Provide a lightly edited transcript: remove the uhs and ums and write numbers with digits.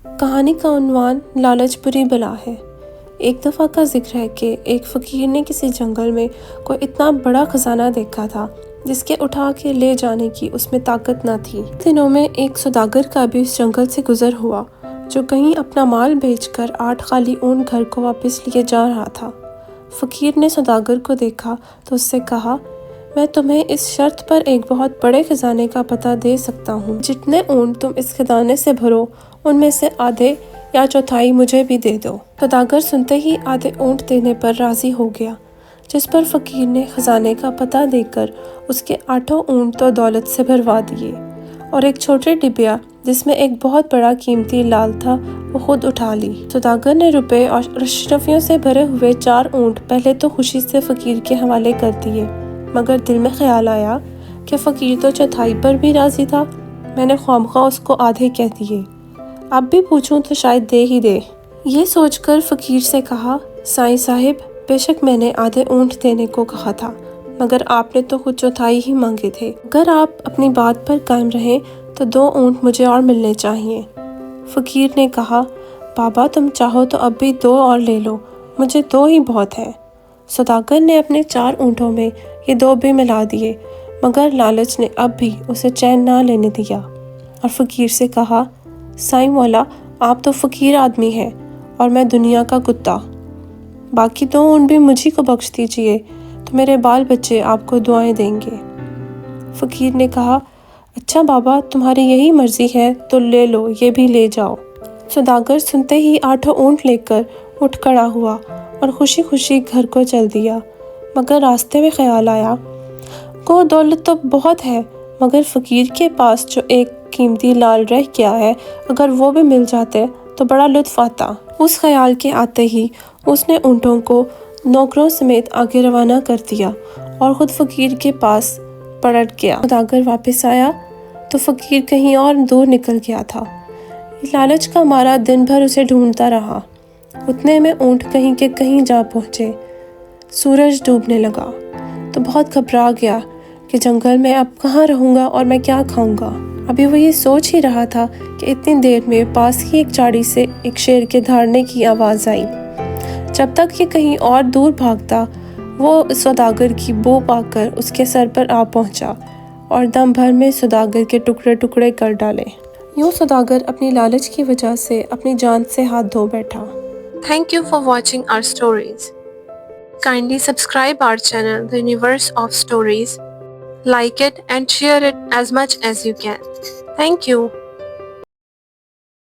کہانی کا عنوان لالچ بری بلا ہے۔ ایک دفعہ کا ذکر ہے کہ ایک فقیر نے کسی جنگل میں کوئی اتنا بڑا خزانہ دیکھا تھا جس کے اٹھا کے لے جانے کی اس میں طاقت نہ تھی۔ دنوں میں ایک سوداگر کا بھی اس جنگل سے گزر ہوا جو کہیں اپنا مال بیچ کر 8 خالی اونٹ گھر کو واپس لیے جا رہا تھا۔ فقیر نے سوداگر کو دیکھا تو اس سے کہا، میں تمہیں اس شرط پر ایک بہت بڑے خزانے کا پتہ دے سکتا ہوں، جتنے اونٹ تم اس خزانے سے بھرو ان میں سے آدھے یا چوتھائی مجھے بھی دے دو۔ سوداگر سنتے ہی آدھے اونٹ دینے پر راضی ہو گیا، جس پر فقیر نے خزانے کا پتہ دے کر اس کے 8 اونٹ تو دولت سے بھروا دیے اور ایک چھوٹے ڈبیا جس میں ایک بہت بڑا قیمتی لال تھا وہ خود اٹھا لی۔ سوداگر نے روپے اور اشرفیوں سے بھرے ہوئے 4 اونٹ پہلے تو خوشی سے فقیر کے حوالے کر دیے، مگر دل میں خیال آیا کہ فقیر تو چوتھائی پر بھی راضی تھا، میں نے خوامخواہ اس کو آدھے کہہ دیے، اب بھی پوچھوں تو شاید دے ہی دے۔ یہ سوچ کر فقیر سے کہا، سائیں صاحب، بے شک میں نے آدھے اونٹ دینے کو کہا تھا، مگر آپ نے تو خود چوتھائی ہی مانگے تھے۔ اگر آپ اپنی بات پر قائم رہیں تو 2 اونٹ مجھے اور ملنے چاہیے۔ فقیر نے کہا، بابا تم چاہو تو اب بھی 2 اور لے لو، مجھے 2 ہی بہت ہیں۔ سوداگر نے اپنے 4 اونٹوں میں یہ 2 بھی ملا دیے، مگر لالچ نے اب بھی اسے چین نہ لینے دیا اور فقیر سے کہا، سائیں مولا، آپ تو فقیر آدمی ہیں اور میں دنیا کا کتا، باقی 2 اونٹ بھی مجھے کو بخش دیجئے تو میرے بال بچے آپ کو دعائیں دیں گے۔ فقیر نے کہا، اچھا بابا، تمہاری یہی مرضی ہے تو لے لو، یہ بھی لے جاؤ۔ سوداگر سنتے ہی 8 اونٹ لے کر اٹھ کھڑا ہوا اور خوشی خوشی گھر کو چل دیا، مگر راستے میں خیال آیا، کو دولت تو بہت ہے، مگر فقیر کے پاس جو ایک قیمتی لال رہ گیا ہے، اگر وہ بھی مل جاتے تو بڑا لطف آتا۔ اس خیال کے آتے ہی اس نے اونٹوں کو نوکروں سمیت آگے روانہ کر دیا اور خود فقیر کے پاس پلٹ گیا۔ سوداگر واپس آیا تو فقیر کہیں اور دور نکل گیا تھا۔ لالچ کا مارا دن بھر اسے ڈھونڈتا رہا، اتنے میں اونٹ کہیں کے کہیں جا پہنچے۔ سورج ڈوبنے لگا تو بہت گھبرا گیا کہ جنگل میں اب کہاں رہوں گا اور میں کیا کھاؤں گا۔ ابھی وہ یہ سوچ ہی رہا تھا کہ اتنی دیر میں پاس ہی ایک جھاڑی سے ایک شیر کے دھاڑنے کی آواز آئی۔ جب تک یہ کہیں اور دور بھاگتا، وہ سوداگر کی بو پا کر اس کے سر پر آ پہنچا اور دم بھر میں سوداگر کے ٹکڑے ٹکڑے کر ڈالے۔ یوں سوداگر اپنی لالچ کی وجہ سے اپنی جان سے ہاتھ دھو بیٹھا۔ Thank you for watching our stories. Kindly subscribe our channel, The Universe of Stories. Like it and share it as much as you can. Thank you.